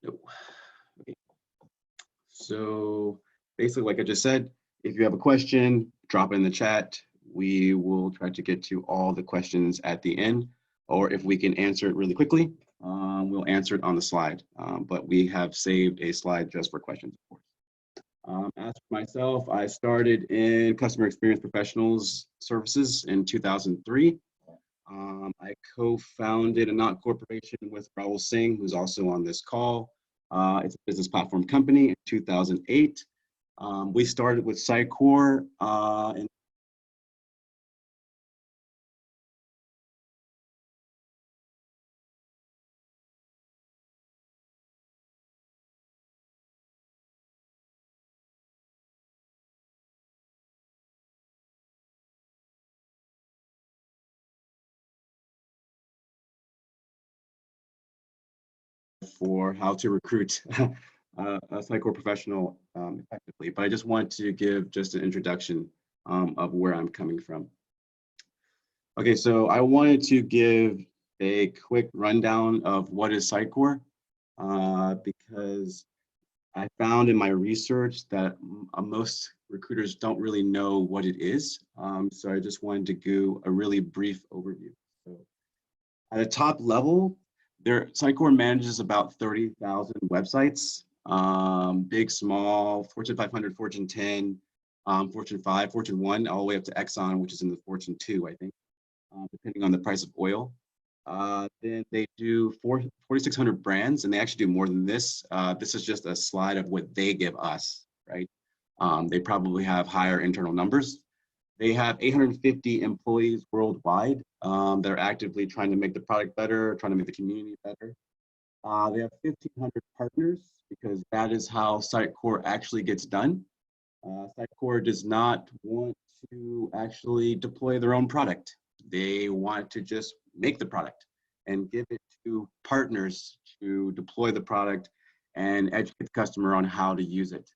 No. Okay. So basically, like I just said, if you have a question, drop it in the chat. We will try to get to all the questions at the end, or if we can answer it really quickly, we'll answer it on the slide. But we have saved a slide just for questions, of course. As for myself, I started in customer experience professionals services in 2003. I co-founded Anant Corporation with Rahul Singh, who's also on this call. It's a business platform company in 2008. We started with Sitecore in for how to recruit a Sitecore professional effectively. But I just want to give just an introduction of where I'm coming from. Okay, so I wanted to give a quick rundown of what is Sitecore because I found in my research that most recruiters don't really know what it is. So I just wanted to do a really brief overview. So at a top level, Sitecore manages about 30,000 websites, big, small, Fortune 500, Fortune 10, Fortune 5, Fortune 1, all the way up to Exxon, which is in the Fortune 2, I think, depending on the price of oil. Then they do 4,600 brands, and they actually do more than this. This is just a slide of what they give us, right? They probably have higher internal numbers. They have 850 employees worldwide that are actively trying to make the product better, trying to make the community better. They have 1,500 partners because that is how Sitecore actually gets done. Sitecore does not want to actually deploy their own product. They want to just make the product and give it to partners to deploy the product and educate the customer on how to use it.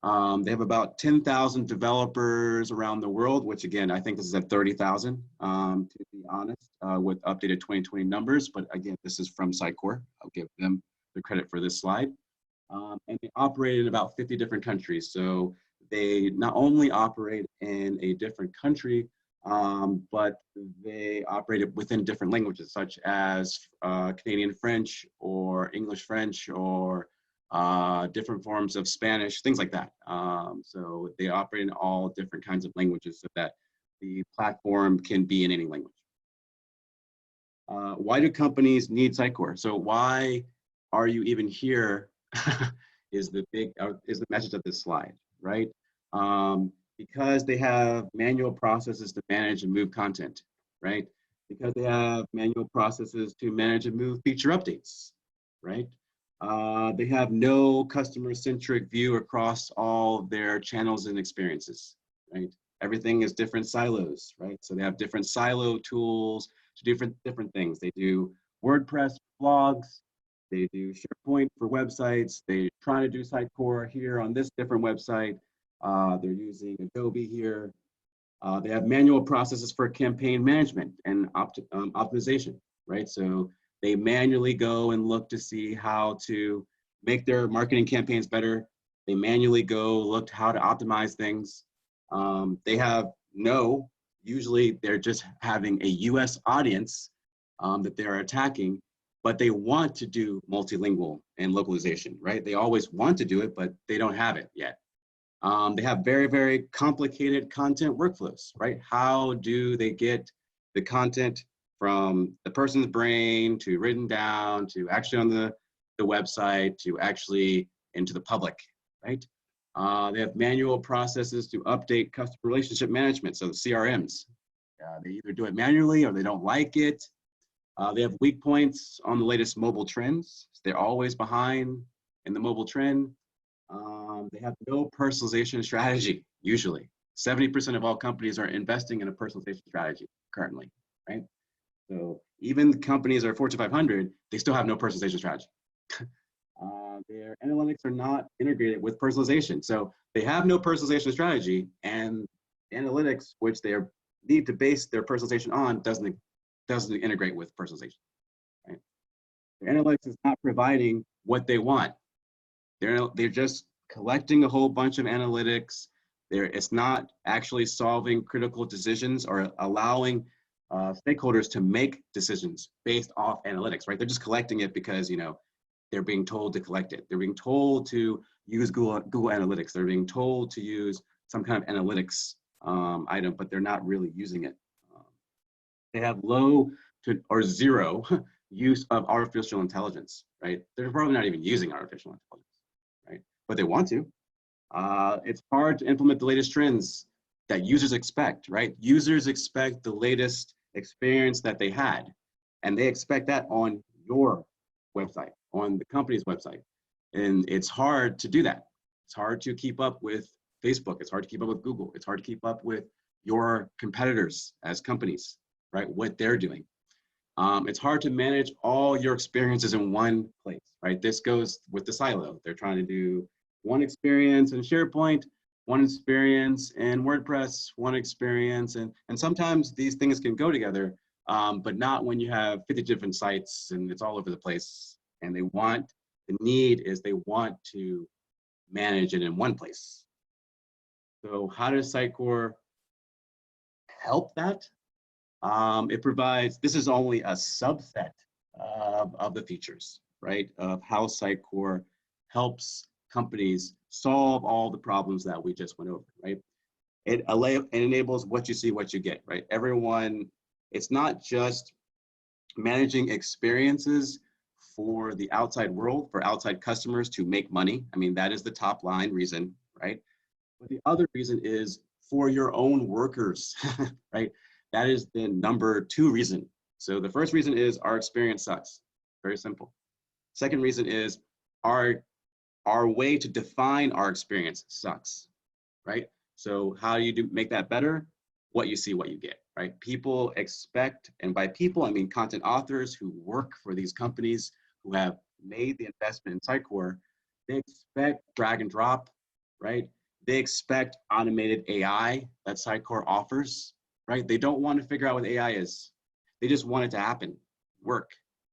They have about 10,000 developers around the world, which again, I think this is at 30,000 to be honest, with updated 2020 numbers. But again, this is from Sitecore. I'll give them the credit for this slide. And they operate in about 50 different countries. So they not only operate in a different country, but they operate within different languages, such as Canadian French or English French or different forms of Spanish, things like that. So they operate in all different kinds of languages so that the platform can be in any language. Why do companies need Sitecore? So why are you even here is the message of this slide, right? Because they have manual processes to manage and move content, right? Because they have manual processes to manage and move feature updates, right? They have no customer-centric view across all their channels and experiences, right? Everything is different silos, right? So they have different silo tools to different things. They do WordPress blogs, they do SharePoint for websites, they try to do Sitecore here on this different website. They're using Adobe here. They have manual processes for campaign management and optimization, right? So they manually go and look to see how to make their marketing campaigns better. They manually go look how to optimize things. They have usually they're just having a US audience that they're attacking, but they want to do multilingual and localization, right? They always want to do it, but they don't have it yet. They have very, very complicated content workflows, right? How do they get the content from the person's brain to written down to actually on the website to actually into the public, right? They have manual processes to update customer relationship management, so the CRMs. They either do it manually or they don't like it. They have weak points on the latest mobile trends. They're always behind in the mobile trend. They have no personalization strategy, usually. 70% of all companies are investing in a personalization strategy currently, right? So even the companies that are Fortune 500, they still have no personalization strategy. Their analytics are not integrated with personalization. So they have no personalization strategy, and analytics, which they need to base their personalization on, doesn't integrate with personalization, right? Their analytics is not providing what they want. They're just collecting a whole bunch of analytics. It's not actually solving critical decisions or allowing stakeholders to make decisions based off analytics, right? They're just collecting it because, you know, they're being told to collect it. They're being told to use Google Analytics. They're being told to use some kind of analytics item, but they're not really using it. They have low to or zero use of artificial intelligence, right? They're probably not even using artificial intelligence, right? But they want to. It's hard to implement the latest trends that users expect, right? Users expect the latest experience that they had, and they expect that on your website, on the company's website. And it's hard to do that. It's hard to keep up with Facebook. It's hard to keep up with Google. It's hard to keep up with your competitors as companies, right? What they're doing. It's hard to manage all your experiences in one place, right? This goes with the silo. They're trying to do one experience in SharePoint, one experience in WordPress, one experience, and sometimes these things can go together, but not when you have 50 different sites and it's all over the place. And the need is they want to manage it in one place. So how does Sitecore help that? It provides, this is only a subset of the features, right? Of how Sitecore helps companies solve all the problems that we just went over, right? It enables what you see, what you get, right? Everyone, it's not just managing experiences for the outside world, for outside customers to make money. I mean, that is the top line reason, right? But the other reason is for your own workers, right? That is the number 2 reason. So the first reason is our experience sucks. Very simple. Second reason is our way to define our experience sucks, right? So how do you make that better? What you see, what you get, right? People expect, and by people, I mean content authors who work for these companies who have made the investment in Sitecore, they expect drag and drop, right? They expect automated AI that Sitecore offers, right? They don't want to figure out what AI is. They just want it to happen, work,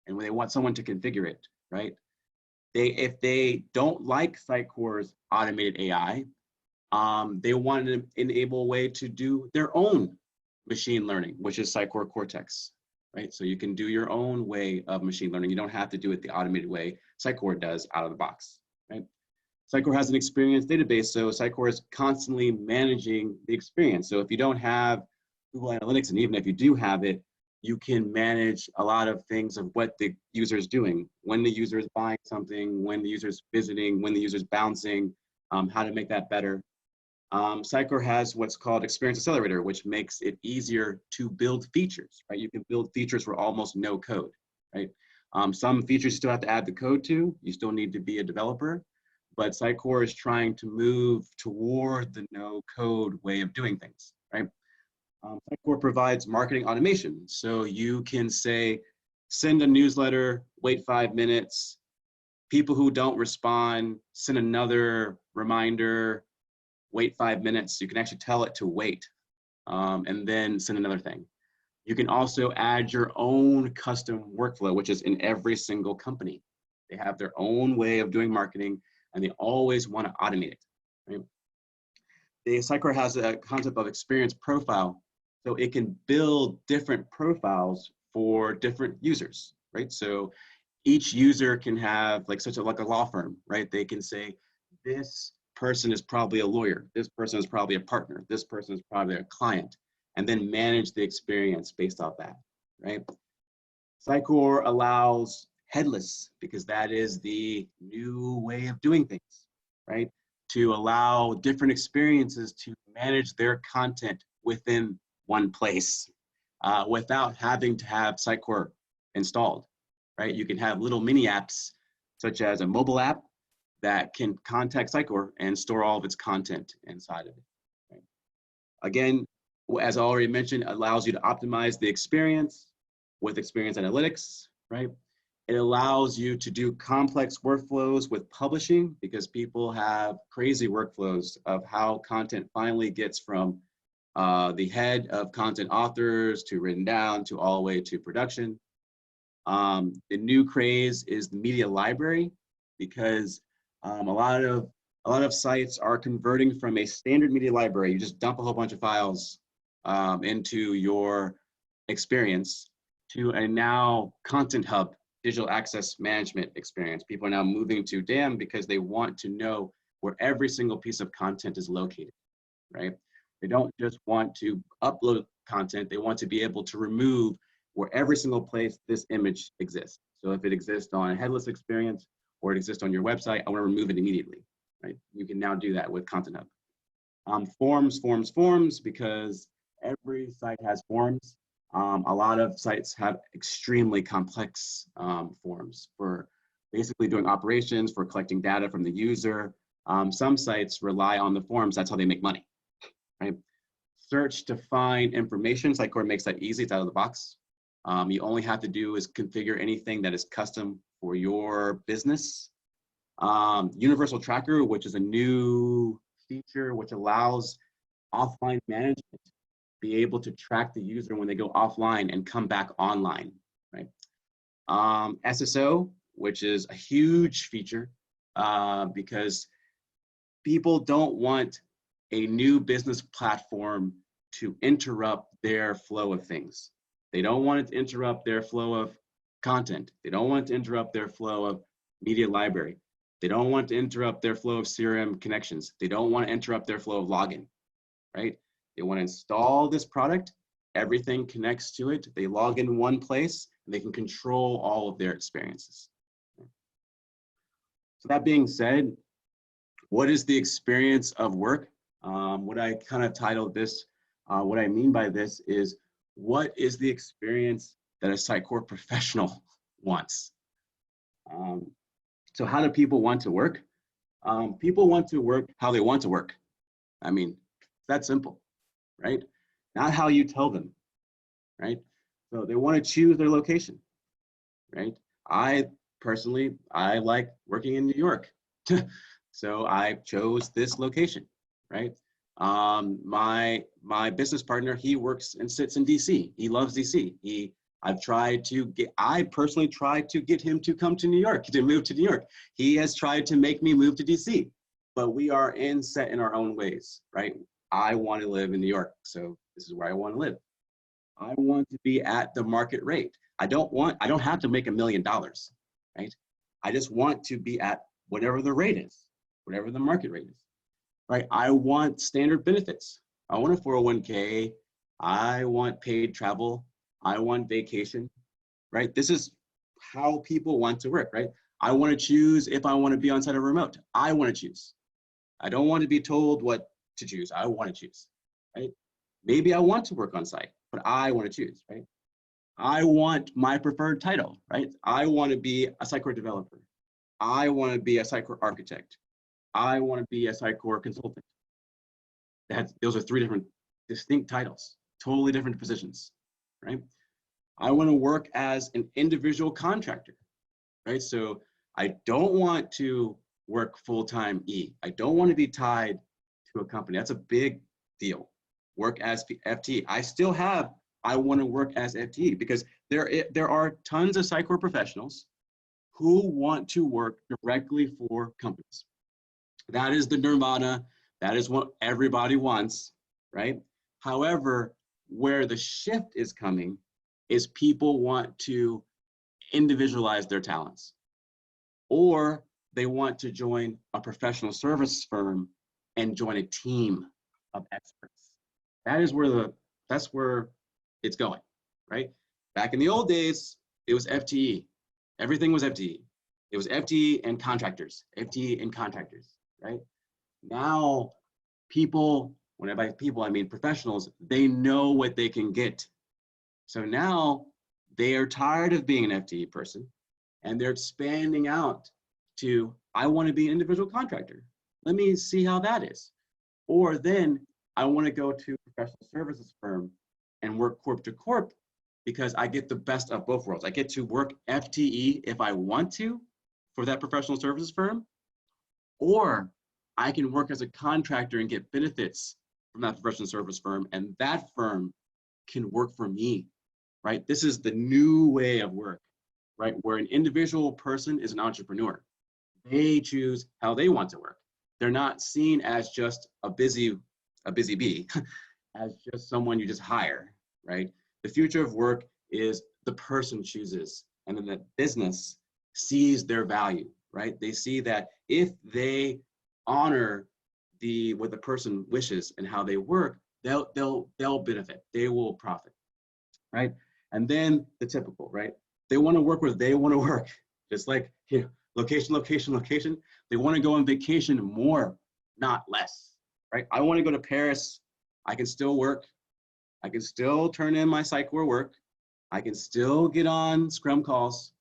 and they want someone to configure it, right? If they don't like Sitecore's automated AI, they want to enable a way to do their own machine learning, which is Sitecore Cortex, right? So you can do your own way of machine learning. You don't have to do it the automated way Sitecore does out of the box, right? Sitecore has an experience database, so Sitecore is constantly managing the experience. So if you don't have Google Analytics, and even if you do have it, you can manage a lot of things of what the user is doing, when the user is buying something, when the user is visiting, when the user is bouncing, how to make that better. Sitecore has what's called Experience Accelerator, which makes it easier to build features, right? You can build features for almost no code, right? Some features you still have to add the code to, you still need to be a developer, but Sitecore is trying to move toward the no code way of doing things, right? Sitecore provides marketing automation. So you can say, send a newsletter, wait 5 minutes. People who don't respond, send another reminder, wait 5 minutes. You can actually tell it to wait and then send another thing. You can also add your own custom workflow, which is in every single company. They have their own way of doing marketing and they always want to automate it, right? The Sitecore has a concept of experience profile. So it can build different profiles for different users, right? So each user can have like a law firm, right? They can say, this person is probably a lawyer. This person is probably a partner. This person is probably a client, and then manage the experience based off that, right? Sitecore allows headless because that is the new way of doing things, right? To allow different experiences to manage their content within one place without having to have Sitecore installed, right? You can have little mini apps such as a mobile app that can contact Sitecore and store all of its content inside of it. Right? Again, as I already mentioned, it allows you to optimize the experience with experience analytics, right? It allows you to do complex workflows with publishing because people have crazy workflows of how content finally gets from the head of content authors to written down to all the way to production. The new craze is the media library. because a lot of sites are converting from a standard media library. You just dump a whole bunch of files into your experience to a now content hub, digital access management experience. People are now moving to DAM because they want to know where every single piece of content is located, right? They don't just want to upload content, they want to be able to remove where every single place this image exists. So if it exists on a headless experience or it exists on your website, I want to remove it immediately, right? You can now do that with Content Hub. Forms, because every site has forms. A lot of sites have extremely complex forms for basically doing operations, for collecting data from the user. Some sites rely on the forms, that's how they make money, right? Search to find information, Sitecore makes that easy, it's out of the box. You only have to do is configure anything that is custom for your business. Universal Tracker, which is a new feature which allows offline management be able to track the user when they go offline and come back online, right? SSO, which is a huge feature because people don't want a new business platform to interrupt their flow of things. They don't want it to interrupt their flow of content. They don't want it to interrupt their flow of media library. They don't want to interrupt their flow of CRM connections. They don't want to interrupt their flow of login, right? They want to install this product, everything connects to it, they log in one place, and they can control all of their experiences. So that being said, what is the experience of work? What I kind of titled this, what I mean by this is, what is the experience that a Sitecore professional wants? So how do people want to work? People want to work how they want to work. I mean, it's that simple, right? Not how you tell them, right? So they want to choose their location, right? I personally, I like working in New York. So I chose this location, right? My business partner, he works and sits in DC. He loves DC. I personally tried to get him to come to New York, to move to New York. He has tried to make me move to DC, but we are set in our own ways, right? I want to live in New York, so this is where I want to live. I want to be at the market rate. I don't have to make $1 million, right? I just want to be at whatever the rate is, whatever the market rate is, right? I want standard benefits. I want a 401k. I want paid travel. I want vacation, right? This is how people want to work, right? I want to choose if I want to be on site or remote. I want to choose. I don't want to be told what to choose. I want to choose, right? Maybe I want to work on site, but I want to choose, right? I want my preferred title, right? I want to be a Sitecore developer. I want to be a Sitecore architect. I want to be a Sitecore consultant. Those are 3 different distinct titles, totally different positions, right? I want to work as an individual contractor, right? So I don't want to work full-time I don't want to be tied to a company. That's a big deal. Work as FTE. I want to work as FTE because there are tons of Sitecore professionals who want to work directly for companies. That is the nirvana. That is what everybody wants, right? However, where the shift is coming is people want to individualize their talents, or they want to join a professional services firm and join a team of experts. That's where it's going, right? Back in the old days, it was FTE. Everything was FTE. It was FTE and contractors, right? Now, people, when I by people, I mean professionals, they know what they can get. So now they are tired of being an FTE person and they're expanding out to, I want to be an individual contractor. Let me see how that is. Or then I want to go to a professional services firm and work corp to corp because I get the best of both worlds. I get to work FTE if I want to for that professional services firm, or I can work as a contractor and get benefits from that professional service firm, and that firm can work for me, right? This is the new way of work, right? Where an individual person is an entrepreneur. They choose how they want to work. They're not seen as just a busy bee, as just someone you just hire, right? The future of work is the person chooses, and then the business sees their value, right? They see that if they honor what the person wishes and how they work, they'll benefit. They will profit, right? And then the typical, right? They want to work where they want to work, just like here, location, location, location. They want to go on vacation more, not less, right? I want to go to Paris. I can still work. I can still turn in my Sitecore work. I can still get on Scrum calls.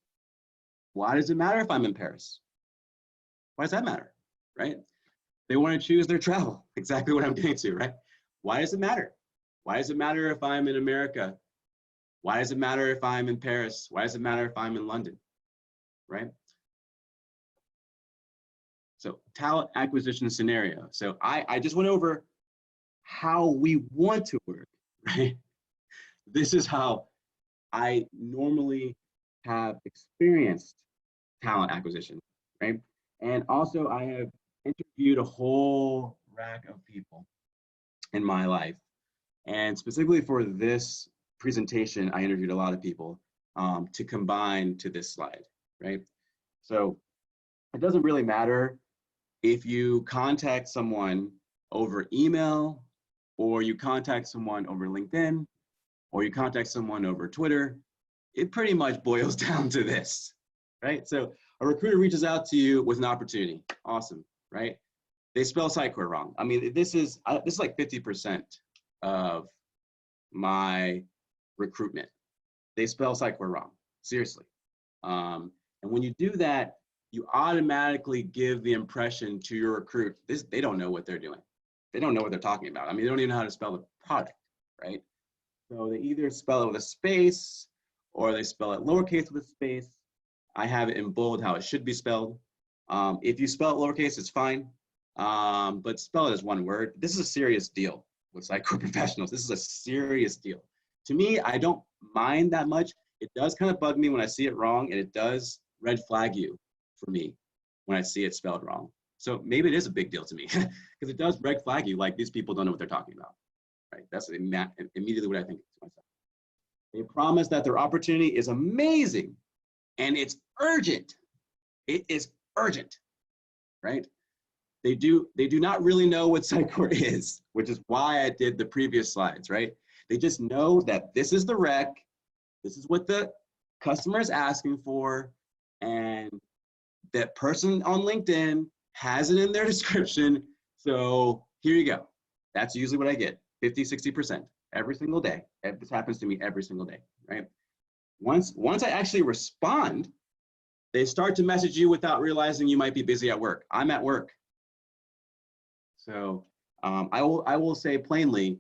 Why does it matter if I'm in Paris? Why does that matter, right? They want to choose their travel, exactly what I'm getting to, right? Why does it matter? Why does it matter if I'm in America? Why does it matter if I'm in Paris? Why does it matter if I'm in London, right? So talent acquisition scenario. So I just went over how we want to work, right? This is how I normally have experienced talent acquisition, right? And also I have interviewed a whole rack of people in my life. And specifically for this presentation, I interviewed a lot of people to combine to this slide, right? So it doesn't really matter if you contact someone over email, or you contact someone over LinkedIn, or you contact someone over Twitter. It pretty much boils down to this, right? So a recruiter reaches out to you with an opportunity. Awesome, right? They spell Sitecore wrong. I mean, this is like 50% of my recruitment. They spell Sitecore wrong, seriously. And when you do that, you automatically give the impression to your recruit, they don't know what they're doing. They don't know what they're talking about. I mean, they don't even know how to spell the product, right? So they either spell it with a space, or they spell it lowercase with a space. I have it in bold how it should be spelled. If you spell it lowercase, it's fine, but spell it as one word. This is a serious deal with Sitecore professionals. This is a serious deal. To me, I don't mind that much. It does kind of bug me when I see it wrong, and it does red flag you for me when I see it spelled wrong. So maybe it is a big deal to me because it does red flag you, like these people don't know what they're talking about, right? That's immediately what I think to myself. They promise that their opportunity is amazing and it's urgent. It is urgent, right? They do not really know what Sitecore is, which is why I did the previous slides, right? They just know that this is the rec, this is what the customer is asking for, and that person on LinkedIn has it in their description. So here you go. That's usually what I get, 50, 60% every single day. This happens to me every single day, right? Once I actually respond, they start to message you without realizing you might be busy at work. I'm at work. So I will say plainly,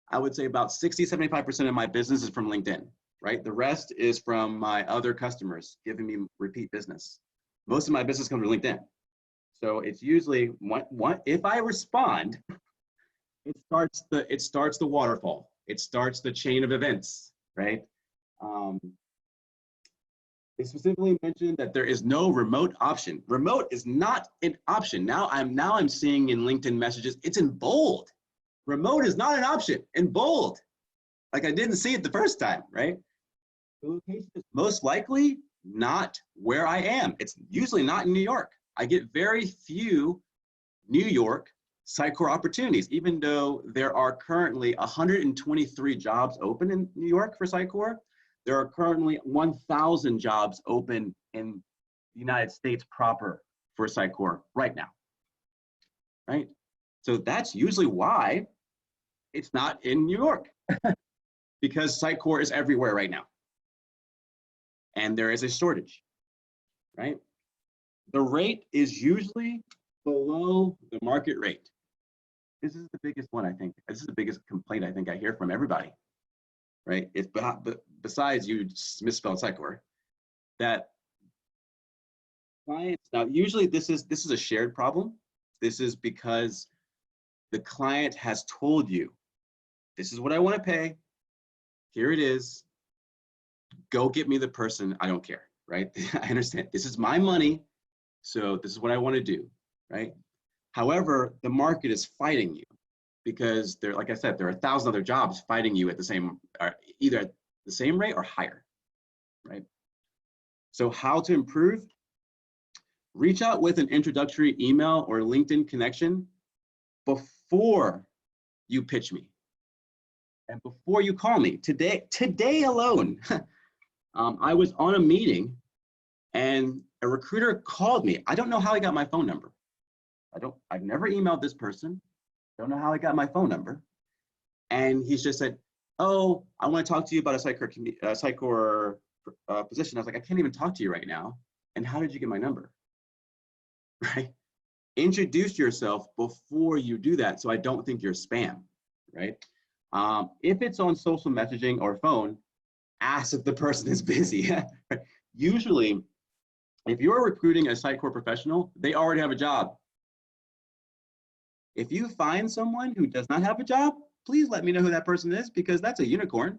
I would say about 60, 75% of my business is from LinkedIn, right? The rest is from my other customers giving me repeat business. Most of my business comes from LinkedIn. So it's usually if I respond, it starts the waterfall. It starts the chain of events, right? They specifically mentioned that there is no remote option. Remote is not an option. Now I'm seeing in LinkedIn messages, it's in bold. Remote is not an option in bold. Like I didn't see it the first time, right? The location is most likely not where I am. It's usually not in New York. I get very few New York Sitecore opportunities, even though there are currently 123 jobs open in New York for Sitecore. There are currently 1,000 jobs open in the United States proper for Sitecore right now, right? So that's usually why it's not in New York, because Sitecore is everywhere right now. And there is a shortage, right? The rate is usually below the market rate. This is the biggest one, I think. This is the biggest complaint I think I hear from everybody, right? It's besides you misspelled Sitecore, that clients, now usually this is a shared problem. This is because the client has told you, this is what I want to pay, here it is, go get me the person, I don't care, right? I understand, this is my money, So this is what I want to do, right? However, the market is fighting you because there, like I said, there are 1,000 other jobs fighting you at the same, either at the same rate or higher, right? So how to improve? Reach out with an introductory email or LinkedIn connection before you pitch me and before you call me. Today alone, I was on a meeting and a recruiter called me. I don't know how he got my phone number. I've never emailed this person. Don't know how I got my phone number. And he's just said, oh, I want to talk to you about a Sitecore position. I was like, I can't even talk to you right now. And how did you get my number? Right? Introduce yourself before you do that, so I don't think you're spam, right? If it's on social messaging or phone, ask if the person is busy. Usually, if you're recruiting a Sitecore professional, they already have a job. If you find someone who does not have a job, please let me know who that person is, because that's a unicorn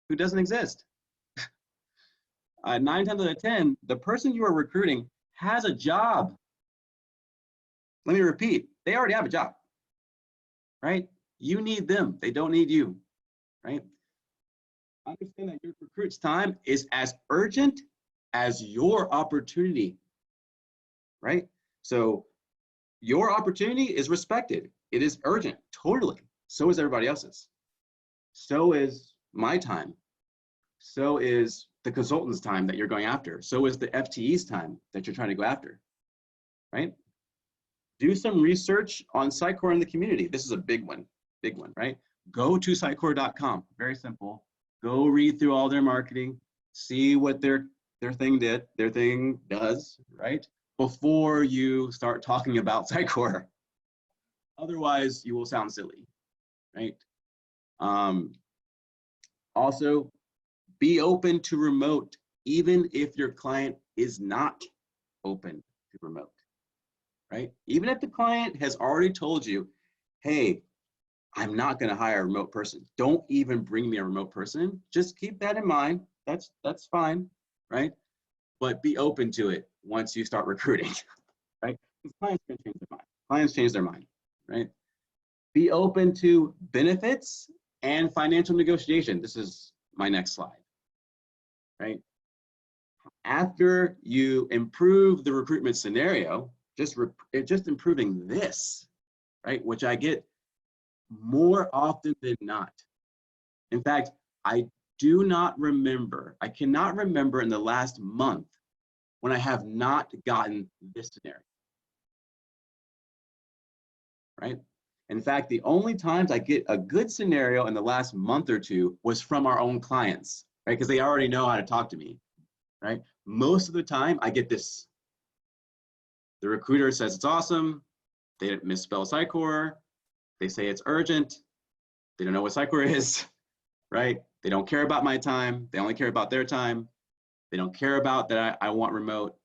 who doesn't exist. 9 times out of 10, the person you are recruiting has a job. Let me repeat, they already have a job, right? You need them, they don't need you, right? Understand that your recruit's time is as urgent as your opportunity, right? So your opportunity is respected. It is urgent, totally. So is everybody else's. So is my time. So is the consultant's time that you're going after. So is the FTE's time that you're trying to go after, right? Do some research on Sitecore in the community. This is a big one, right? Go to Sitecore.com, very simple. Go read through all their marketing, see what their thing does, right? Before you start talking about Sitecore. Otherwise, you will sound silly, right? Also, be open to remote, even if your client is not open to remote, right? Even if the client has already told you, hey, I'm not going to hire a remote person. Don't even bring me a remote person. Just keep that in mind. That's fine, right? But be open to it once you start recruiting, right? Because clients can change their mind. Clients change their mind, right? Be open to benefits and financial negotiation. This is my next slide, right? After you improve the recruitment scenario, just improving this, right? Which I get more often than not. In fact, I cannot remember in the last month when I have not gotten this scenario, right? In fact, the only times I get a good scenario in the last month or two was from our own clients, right? Because they already know how to talk to me, right? Most of the time I get this. The recruiter says it's awesome. They didn't misspell Sitecore. They say it's urgent. They don't know what Sitecore is, right? They don't care about my time. They only care about their time. They don't care about that I want remote.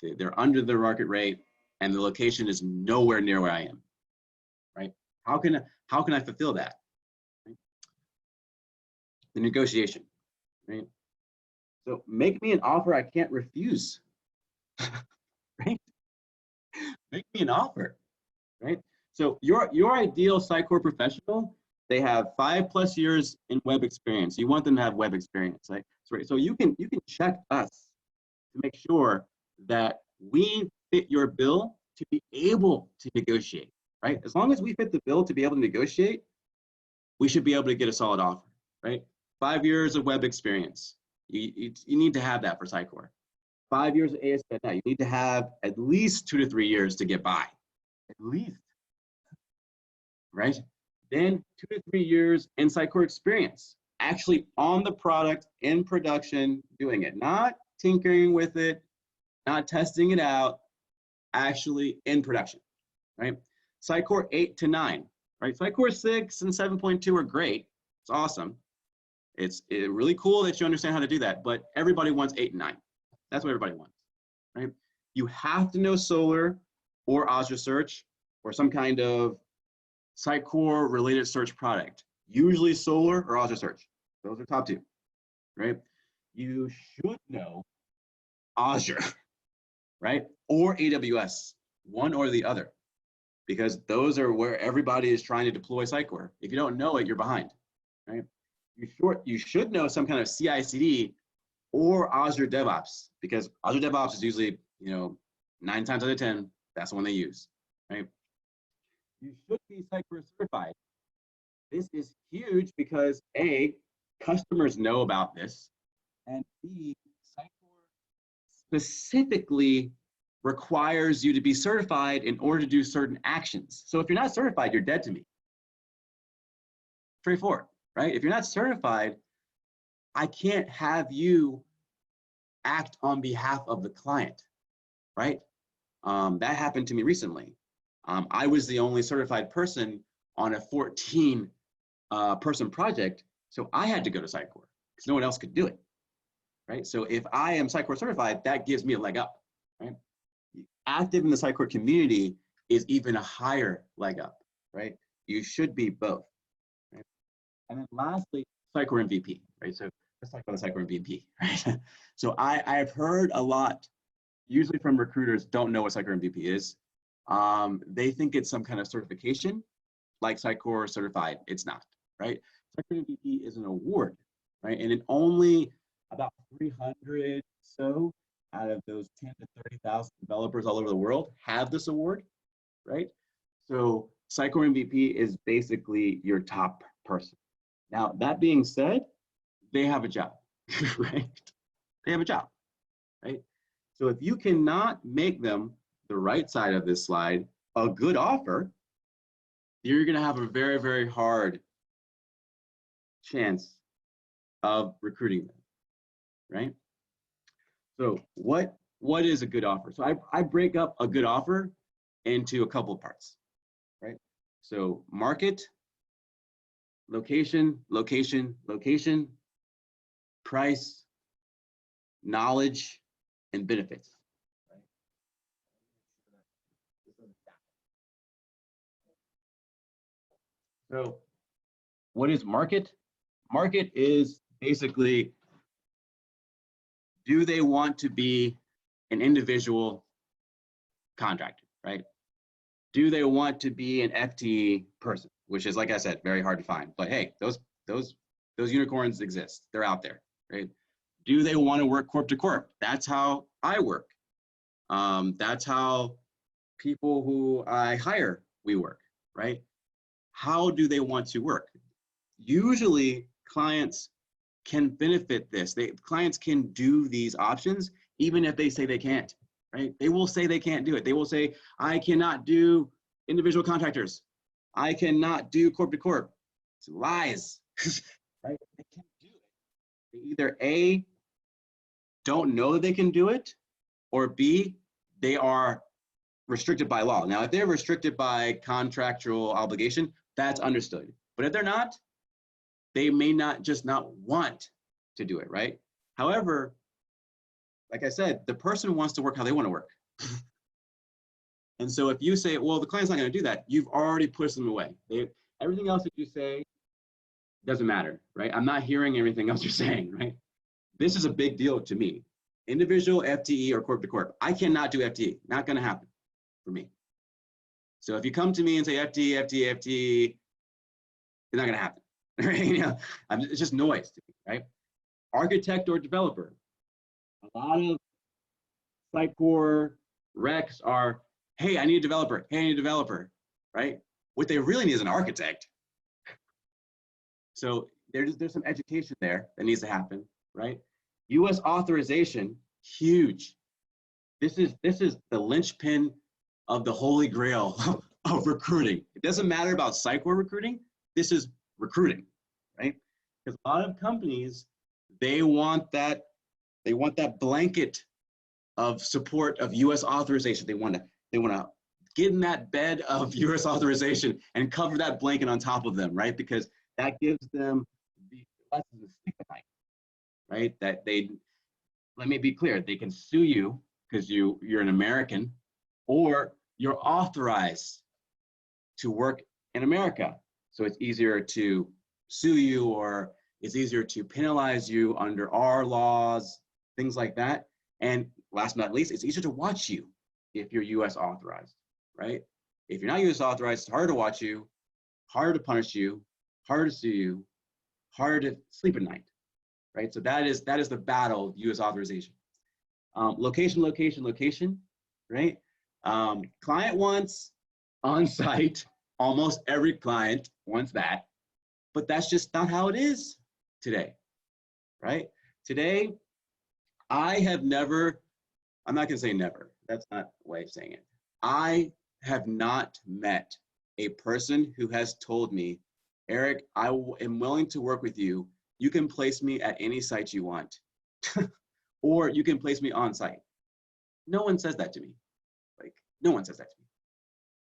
They're under the market rate and the location is nowhere near where I am, right? How can I fulfill that? Right? The negotiation, right? So make me an offer I can't refuse, right? Make me an offer, right? So your ideal Sitecore professional, they have 5+ years in web experience. You want them to have web experience, right? So you can check us to make sure that we fit your bill to be able to negotiate, right? As long as we fit the bill to be able to negotiate, we should be able to get a solid offer, right? 5 years of web experience. You need to have that for Sitecore. 5 years of ASP.NET. You need to have at least 2 to 3 years to get by, at least, right? Then 2 to 3 years in Sitecore experience, actually on the product, in production, doing it, not tinkering with it, not testing it out, actually in production, right? Sitecore 8 to 9, right? Sitecore 6 and 7.2 are great. It's awesome. It's really cool that you understand how to do that, but everybody wants 8 and 9. That's what everybody wants, right? You have to know Solar or Azure Search or some kind of Sitecore related search product. Usually Solar or Azure Search. Those are top 2, right? You should know Azure, right? Or AWS, one or the other, because those are where everybody is trying to deploy Sitecore. If you don't know it, you're behind, right? You should know some kind of CI/CD or Azure DevOps, because Azure DevOps is usually, 9 times out of 10, that's the one they use, right? You should be Sitecore certified. This is huge because A, customers know about this, and B, Sitecore specifically requires you to be certified in order to do certain actions. So if you're not certified, you're dead to me. Straightforward, right? If you're not certified, I can't have you act on behalf of the client, right? That happened to me recently. I was the only certified person on a 14 person project, so I had to go to Sitecore because no one else could do it, right? So if I am Sitecore certified, that gives me a leg up, right? Active in the Sitecore community is even a higher leg up, right? You should be both, right? And then lastly, Sitecore MVP, right? So let's talk about the Sitecore MVP, right? So I've heard a lot, usually from recruiters, don't know what Sitecore MVP is. They think it's some kind of certification, like Sitecore certified. It's not, right? Sitecore MVP is an award, right? And it only about 300 so out of those 10 to 30,000 developers all over the world have this award, right? So Sitecore MVP is basically your top person. Now, that being said, they have a job, right? They have a job, right? So if you cannot make them, the right side of this slide, a good offer, you're gonna have a very, very hard chance of recruiting them, right? So what is a good offer? So I break up a good offer into a couple of parts, right? So market, location, price, knowledge, and benefits. So what is market? Market is basically, do they want to be an individual contractor, right? Do they want to be an FTE person, which is, like I said, very hard to find. But hey, those unicorns exist. They're out there, right? Do they want to work corp to corp? That's how I work. That's how people who I hire, we work, right? How do they want to work? Usually clients can benefit this. Clients can do these options even if they say they can't, right? They will say they can't do it. They will say, I cannot do individual contractors. I cannot do corp to corp. It's lies, right? They can't do it. They either A, don't know that they can do it, or B, they are restricted by law. Now, if they're restricted by contractual obligation, that's understood. But if they're not, they may not want to do it, right? However, like I said, the person wants to work how they want to work. And so if you say, well, the client's not going to do that, you've already pushed them away. Everything else that you say doesn't matter, right? I'm not hearing everything else you're saying, right? This is a big deal to me. Individual, FTE, or corp to corp. I cannot do FTE. Not going to happen for me. So if you come to me and say FTE, it's not going to happen. Right? It's just noise to me, right? Architect or developer. A lot of Sitecore recs are, hey, I need a developer. Hey, I need a developer, right? What they really need is an architect. So there's some education there that needs to happen, right? US authorization, huge. This is the linchpin of the holy grail of recruiting. It doesn't matter about Sitecore recruiting. This is recruiting, right? Because a lot of companies, they want that blanket of support of US authorization. They want to get in that bed of US authorization and cover that blanket on top of them, right? Because that gives them the lessons to sleep at night, right? Let me be clear, they can sue you because you're an American, or you're authorized to work in America. So it's easier to sue you, or it's easier to penalize you under our laws, things like that. And last but not least, it's easier to watch you if you're US authorized, right? If you're not US authorized, it's harder to watch you, harder to punish you, harder to sue you, harder to sleep at night, right? So that is the battle of US authorization. Location, location, location, right? Client wants on-site. Almost every client wants that, but that's just not how it is today, right? Today, I'm not gonna say never, that's not the way of saying it. I have not met a person who has told me, Eric, I am willing to work with you. You can place me at any site you want, or you can place me on site. No one says that to me. Like, no one says that to me.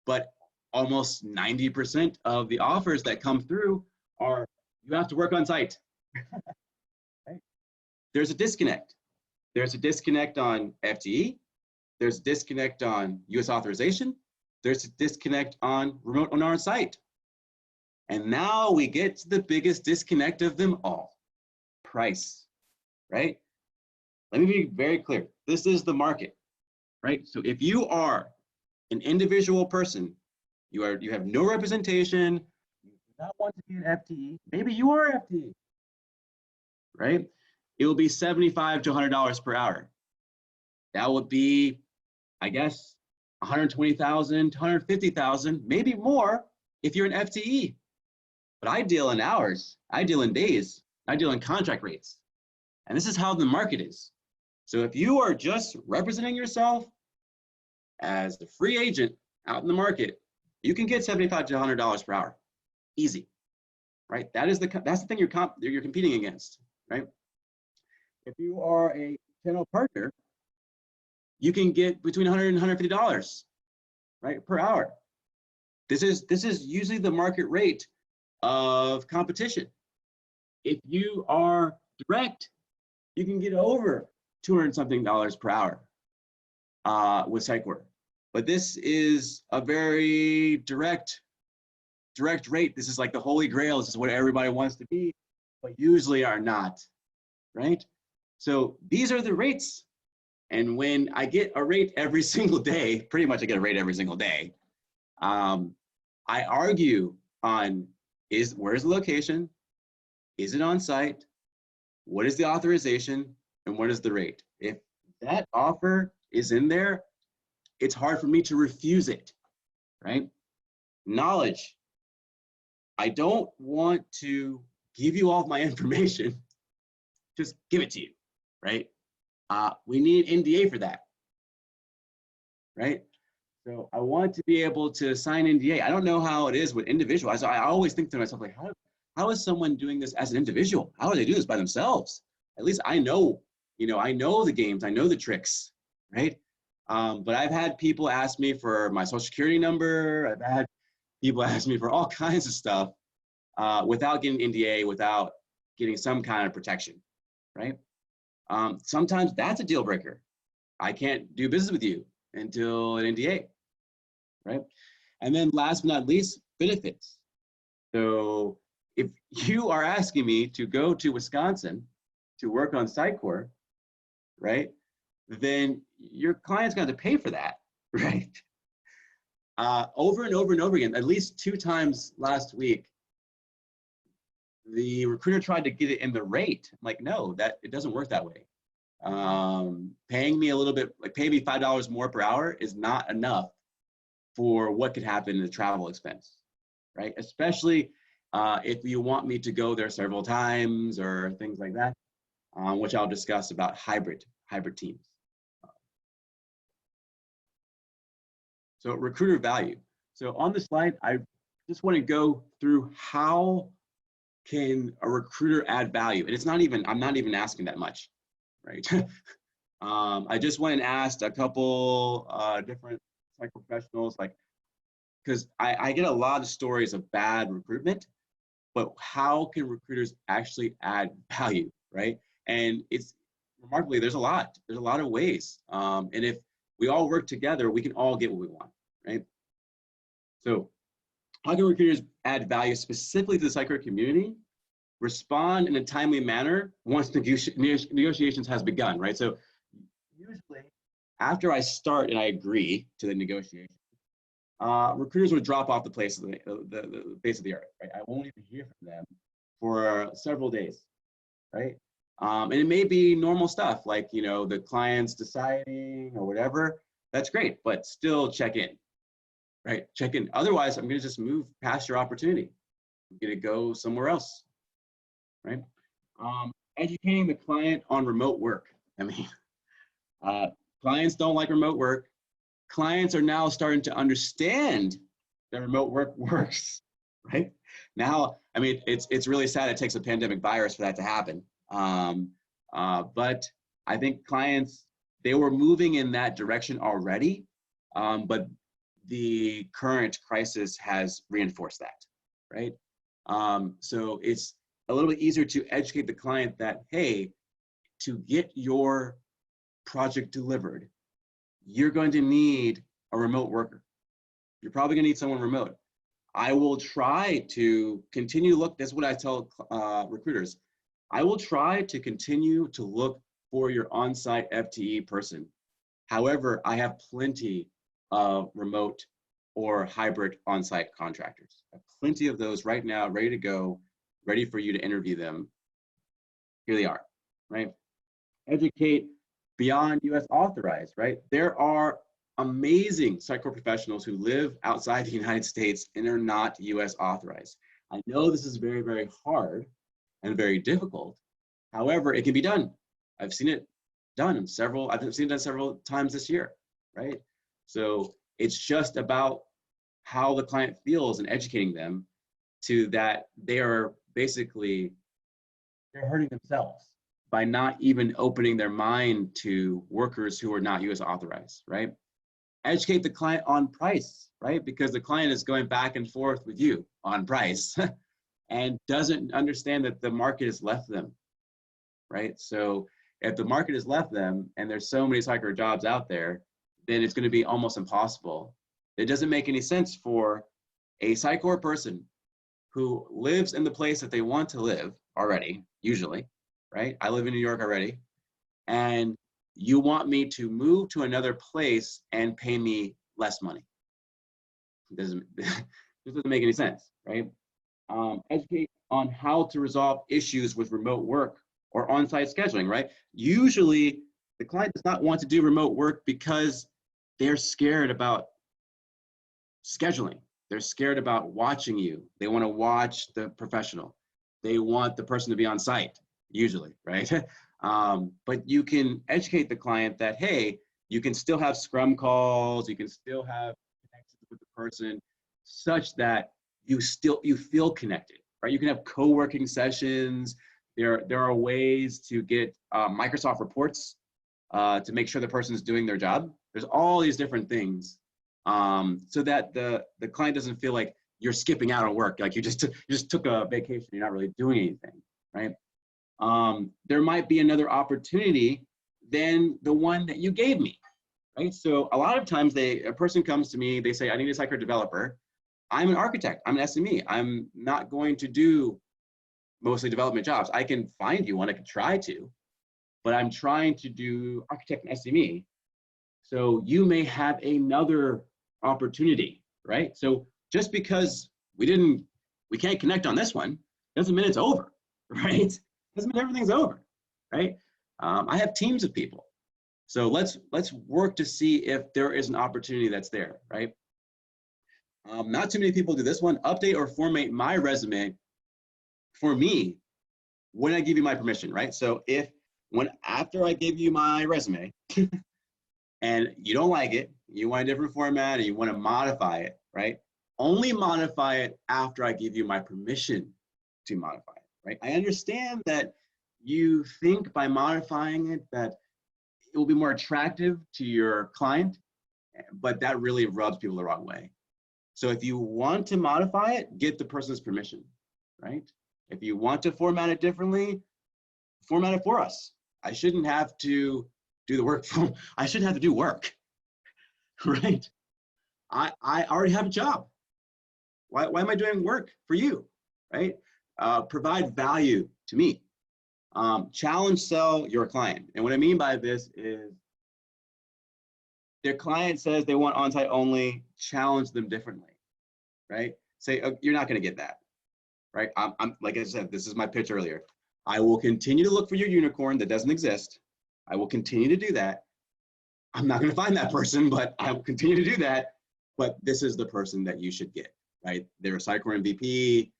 But almost 90% of the offers that come through are, you have to work on site. Right? There's a disconnect. There's a disconnect on FTE. There's a disconnect on US authorization. There's a disconnect on remote on our site. And now we get to the biggest disconnect of them all, price, right? Let me be very clear. This is the market, right? So if you are an individual person, you have no representation, you do not want to be an FTE, maybe you are FTE, right? It will be $75 to $100 per hour. That would be, I guess, 120,000 to 150,000, maybe more if you're an FTE. But I deal in hours, I deal in days, I deal in contract rates. And this is how the market is. So if you are just representing yourself as a free agent out in the market, you can get $75 to $100 per hour, easy, right? That's the thing you're competing against, right? If you are a channel partner, you can get between $100 and $150, right, per hour. This is usually the market rate of competition. If you are direct, you can get over $200 something per hour with Sitecore. But this is a very direct rate. This is like the holy grail. This is what everybody wants to be, but usually are not, right? So these are the rates. And when I get a rate every single day, pretty much I get a rate every single day, I argue on where's the location? Is it on site? What is the authorization? And what is the rate? If that offer is in there, it's hard for me to refuse it, right? Knowledge. I don't want to give you all of my information, just give it to you, right? We need NDA for that, right? So I want to be able to sign NDA. I don't know how it is with individuals. I always think to myself, like, how is someone doing this as an individual? How do they do this by themselves? At least I know, I know the games, I know the tricks, right? But I've had people ask me for my social security number. I've had people ask me for all kinds of stuff without getting NDA, without getting some kind of protection, right? Sometimes that's a deal breaker. I can't do business with you until an NDA, right? And then last but not least, benefits. So if you are asking me to go to Wisconsin to work on Sitecore, right, then your client's going to pay for that, right? Over and over and over again, at least 2 times last week, the recruiter tried to get it in the rate. I'm like, no, it doesn't work that way. Paying me a little bit, like pay me $5 more per hour is not enough for what could happen in the travel expense, right? Especially if you want me to go there several times or things like that, which I'll discuss about hybrid teams. So recruiter value. So on the slide, I just want to go through how can a recruiter add value? And I'm not even asking that much, right? I just went and asked a couple different Sitecore professionals, like, because I get a lot of stories of bad recruitment, but how can recruiters actually add value, right? And it's remarkably, there's a lot of ways. And if we all work together, we can all get what we want, right? So how can recruiters add value specifically to the Sitecore community? Respond in a timely manner once negotiations has begun, right? So usually after I start and I agree to the negotiation, recruiters would drop off the face of the face of the earth, right? I won't even hear from them for several days, right? And it may be normal stuff like, you know, the client's deciding or whatever. That's great, but still check in, right? Check in. Otherwise, I'm going to just move past your opportunity. I'm going to go somewhere else, right? Educating the client on remote work. I mean, clients don't like remote work. Clients are now starting to understand that remote work works, right? Now, I mean, it's really sad it takes a pandemic virus for that to happen. But I think clients, they were moving in that direction already, but the current crisis has reinforced that, right? So it's a little bit easier to educate the client that, hey, to get your project delivered, you're going to need a remote worker. You're probably going to need someone remote. I will try to continue to look, that's what I tell recruiters. I will try to continue to look for your on-site FTE person. However, I have plenty of remote or hybrid on-site contractors. I have plenty of those right now, ready to go, ready for you to interview them. Here they are, right? Educate beyond US authorized, right? There are amazing Sitecore professionals who live outside the United States and are not US authorized. I know this is very, very hard and very difficult. However, it can be done. I've seen it done I've seen it done several times this year, right? So it's just about how the client feels and educating them to that they are basically, they're hurting themselves by not even opening their mind to workers who are not US authorized, right? Educate the client on price, right? Because the client is going back and forth with you on price and doesn't understand that the market has left them, right? So if the market has left them and there's so many Sitecore jobs out there, then it's going to be almost impossible. It doesn't make any sense for a Sitecore person who lives in the place that they want to live already, usually, right? I live in New York already, and you want me to move to another place and pay me less money. It doesn't make any sense, right? Educate on how to resolve issues with remote work or on-site scheduling, right? Usually, the client does not want to do remote work because they're scared about scheduling. They're scared about watching you. They want to watch the professional. They want the person to be on site, usually, right? But you can educate the client that, hey, you can still have scrum calls, you can still have connections with the person such that you feel connected, right? You can have co-working sessions. There are ways to get Microsoft reports to make sure the person is doing their job. There's all these different things so that the client doesn't feel like you're skipping out on work, like you just took a vacation, you're not really doing anything, right? There might be another opportunity than the one that you gave me, right? So a lot of times a person comes to me, they say, I need a Sitecore developer. I'm an architect, I'm an SME. I'm not going to do mostly development jobs. I can find you one, I can try to, but I'm trying to do architect and SME. So you may have another opportunity, right? So just because we can't connect on this one, doesn't mean it's over, right? Doesn't mean everything's over, right? I have teams of people. So let's work to see if there is an opportunity that's there, right? Not too many people do this one. Update or format my resume for me when I give you my permission, right? So after I give you my resume and you don't like it, you want a different format, or you want to modify it, right? Only modify it after I give you my permission to modify it, right? I understand that you think by modifying it that it will be more attractive to your client, but that really rubs people the wrong way. So if you want to modify it, get the person's permission, right? If you want to format it differently, format it for us. I shouldn't have to do the work. I shouldn't have to do work, right? I already have a job. Why am I doing work for you, right? Provide value to me. Challenge sell your client. And what I mean by this is their client says they want on-site only, challenge them differently, right? Say, oh, you're not going to get that, right? I'm like I said, this is my pitch earlier. I will continue to look for your unicorn that doesn't exist. I will continue to do that. I'm not going to find that person, but I will continue to do that. But this is the person that you should get, right? They're a Sitecore MVP.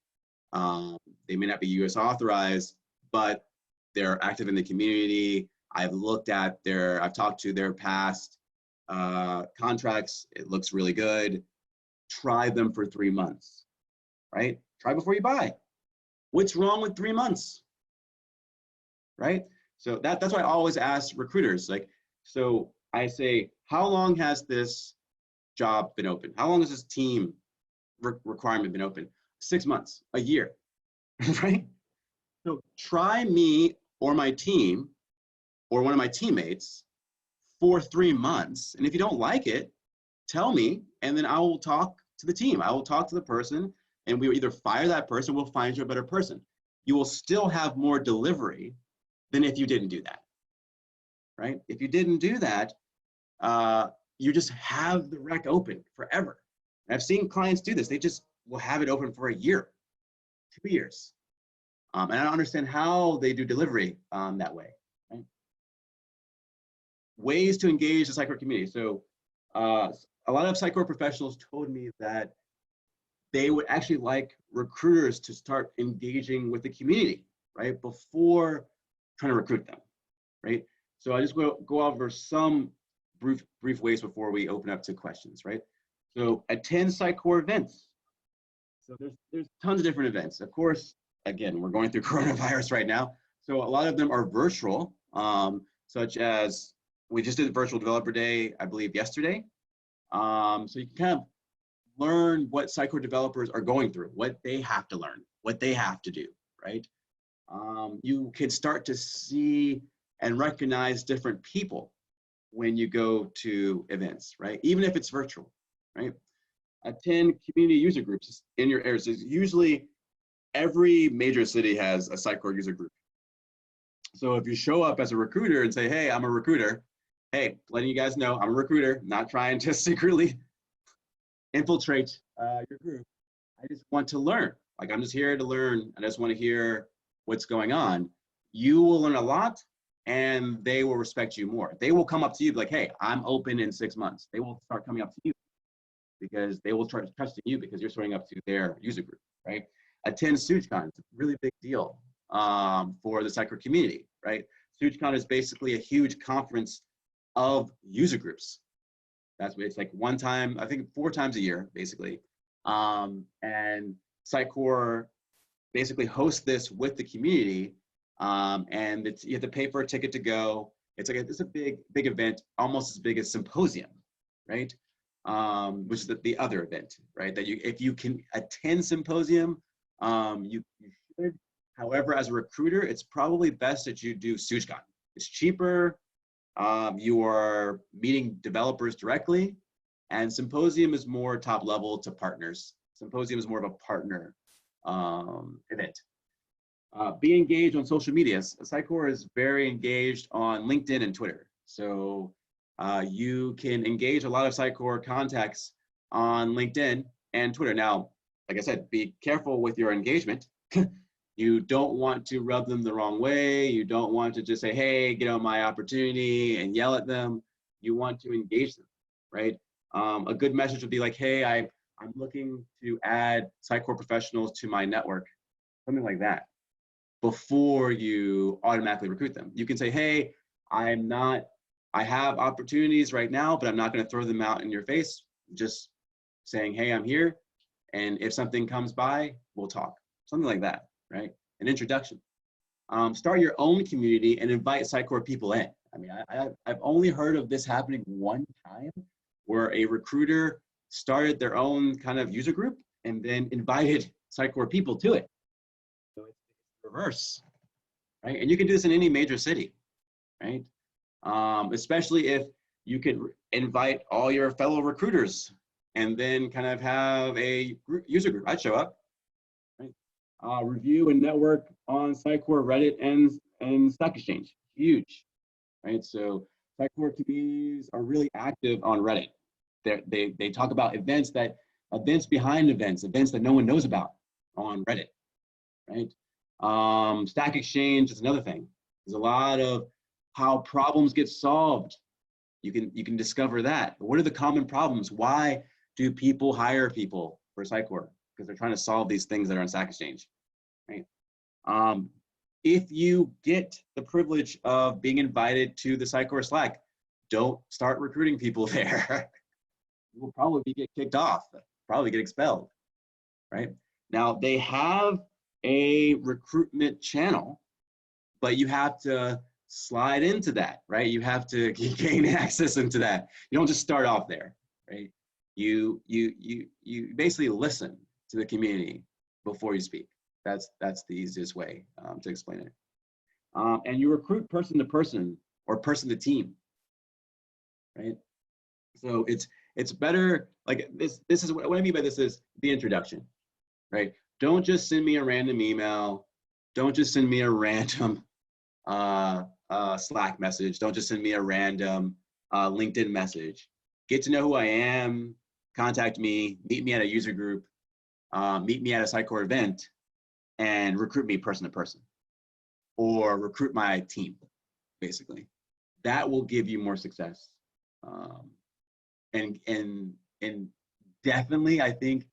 They may not be US authorized, but they're active in the community. I've talked to their past contracts. It looks really good. Try them for 3 months, right? Try before you buy. What's wrong with 3 months, right? So that's why I always ask recruiters, like, so I say, how long has this job been open? How long has this team requirement been open? 6 months, a year, right? So try me or my team or one of my teammates for 3 months. And if you don't like it, tell me, and then I will talk to the team. I will talk to the person, and we will either fire that person, we'll find you a better person. You will still have more delivery than if you didn't do that, right? If you didn't do that, you just have the rec open forever. And I've seen clients do this. They just will have it open for a year, 2 years. And I don't understand how they do delivery that way, right? Ways to engage the Sitecore community. So a lot of Sitecore professionals told me that they would actually like recruiters to start engaging with the community, right? Before trying to recruit them, right? So I just go over some brief ways before we open up to questions, right? So attend Sitecore events. So there's tons of different events. Of course, again, we're going through coronavirus right now. So a lot of them are virtual, such as we just did Virtual Developer Day, I believe yesterday. So you can kind of learn what Sitecore developers are going through, what they have to learn, what they have to do, right? You can start to see and recognize different people when you go to events, right? Even if it's virtual, right? Attend community user groups in your areas. Usually every major city has a Sitecore user group. So if you show up as a recruiter and say, hey, I'm a recruiter, hey, letting you guys know I'm a recruiter, not trying to secretly infiltrate your group. I just want to learn. Like, I'm just here to learn. I just want to hear what's going on. You will learn a lot, and they will respect you more. They will come up to you like, hey, I'm open in 6 months. They will start coming up to you because they will start trusting you because you're showing up to their user group, right? Attend SugeCon. It's a really big deal for the Sitecore community, right? SugeCon is basically a huge conference of user groups. That's what it's like, one time, I think 4 times a year, basically. And Sitecore basically hosts this with the community, and you have to pay for a ticket to go. It's a big event, almost as big as Symposium, right? Which is the other event, right? That if you can attend Symposium, you should. However, as a recruiter, it's probably best that you do SugeCon. It's cheaper. You are meeting developers directly, and Symposium is more top level to partners. Symposium is more of a partner event. Be engaged on social media. Sitecore is very engaged on LinkedIn and Twitter. So you can engage a lot of Sitecore contacts on LinkedIn and Twitter. Now, like I said, be careful with your engagement. You don't want to rub them the wrong way. You don't want to just say, hey, get on my opportunity and yell at them. You want to engage them, right? A good message would be like, hey, I'm looking to add Sitecore professionals to my network, something like that, before you automatically recruit them. You can say, hey, I have opportunities right now, but I'm not going to throw them out in your face. Just saying, hey, I'm here. And if something comes by, we'll talk. Something like that, right? An introduction. Start your own community and invite Sitecore people in. I mean, I've only heard of this happening one time where a recruiter started their own kind of user group and then invited Sitecore people to it. So it's reverse, right? And you can do this in any major city, right? Especially if you could invite all your fellow recruiters and then kind of have a user group. I'd show up, right? Review and network on Sitecore, Reddit, and Stock Exchange. Huge, right? So Sitecore communities are really active on Reddit. They talk about events behind events that no one knows about on Reddit, right? Stack Exchange is another thing. There's a lot of how problems get solved. You can discover that. What are the common problems? Why do people hire people for Sitecore? Because they're trying to solve these things that are on Stack Exchange, right? If you get the privilege of being invited to the Sitecore Slack, don't start recruiting people there. You will probably get kicked off, probably get expelled, right? Now, they have a recruitment channel, but you have to slide into that, right? You have to gain access into that. You don't just start off there, right? You basically listen to the community before you speak. That's the easiest way to explain it. And you recruit person to person or person to team, right? So it's better, like this is what I mean by this is the introduction, right? Don't just send me a random email. Don't just send me a random Slack message. Don't just send me a random LinkedIn message. Get to know who I am, contact me, meet me at a user group, meet me at a Sitecore event, and recruit me person to person, or recruit my team, basically. That will give you more success. And definitely, I think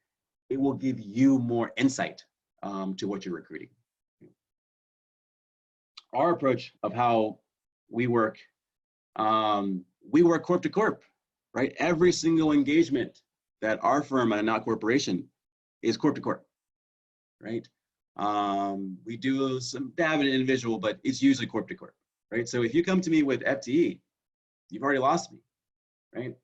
it will give you more insight to what you're recruiting. Our approach of how we work corp to corp, right? Every single engagement that our firm at a not corporation is corp to corp, right? We do some dab in individual, but it's usually corp to corp, right? So if you come to me with FTE, you've already lost me, right?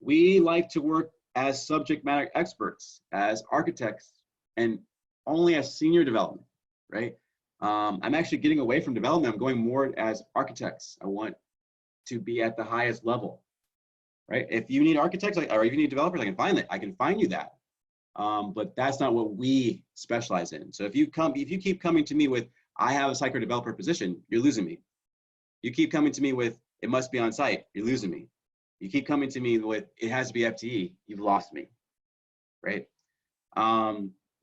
We like to work as subject matter experts, as architects, and only as senior development, right? I'm actually getting away from development. I'm going more as architects. I want to be at the highest level, right? If you need architects, or if you need developers, I can find that. I can find you that. But that's not what we specialize in. So if you keep coming to me with, I have a Sitecore developer position, you're losing me. You keep coming to me with, it must be on site, you're losing me. You keep coming to me with, it has to be FTE, you've lost me, right?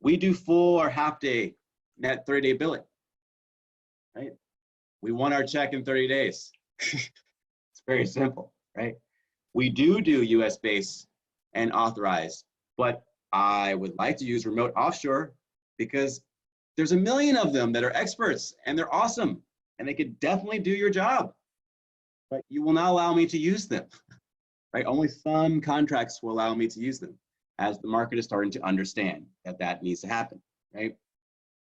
We do full or half day net 30-day billing, right? We want our check in 30 days. It's very simple, right? We do US based and authorized, but I would like to use remote offshore because there's a million of them that are experts and they're awesome and they could definitely do your job, but you will not allow me to use them, right? Only some contracts will allow me to use them as the market is starting to understand that that needs to happen, right?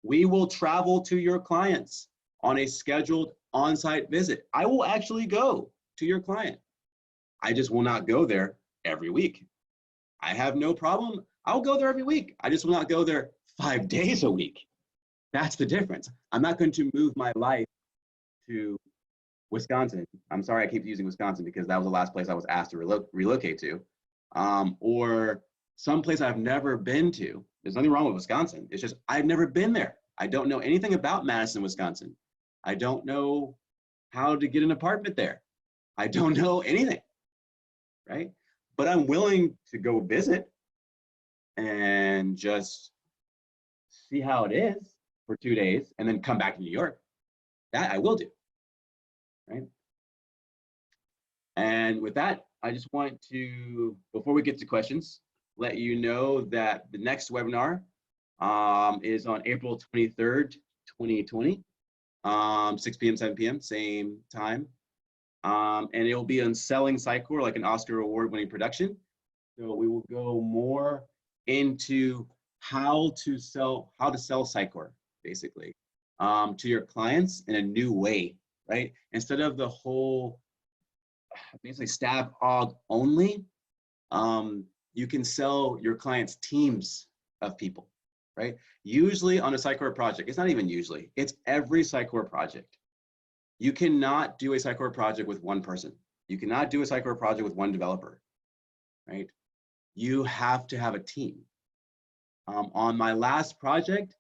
We will travel to your clients on a scheduled on-site visit. I will actually go to your client. I just will not go there every week. I have no problem. I'll go there every week. I just will not go there 5 days a week. That's the difference. I'm not going to move my life to Wisconsin. I'm sorry I keep using Wisconsin because that was the last place I was asked to relocate to. Or someplace I've never been to. There's nothing wrong with Wisconsin. It's just I've never been there. I don't know anything about Madison, Wisconsin. I don't know how to get an apartment there. I don't know anything, right? But I'm willing to go visit and just see how it is for 2 days and then come back to New York. That I will do, right? And with that, I just want to, before we get to questions, let you know that the next webinar is on April 23rd, 2020, 6 p.m., 7 p.m., same time. And it will be on selling Sitecore, like an Oscar award-winning production. So we will go more into how to sell Sitecore, basically, to your clients in a new way, right? Instead of the whole, basically staff aug only, you can sell your clients teams of people, right? Usually on a Sitecore project, it's not even usually, it's every Sitecore project. You cannot do a Sitecore project with one person. You cannot do a Sitecore project with one developer, right? You have to have a team. On my last project,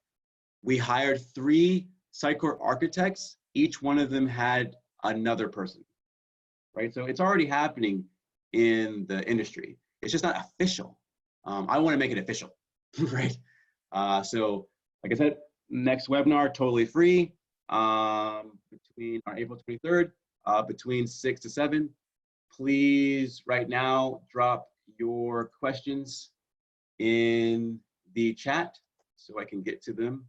we hired 3 Sitecore architects. Each one of them had another person. right? So it's already happening in the industry. It's just not official. I want to make it official, right? So like I said, next webinar, totally free, between April 23rd, between 6 to 7. Please, right now, drop your questions in the chat so I can get to them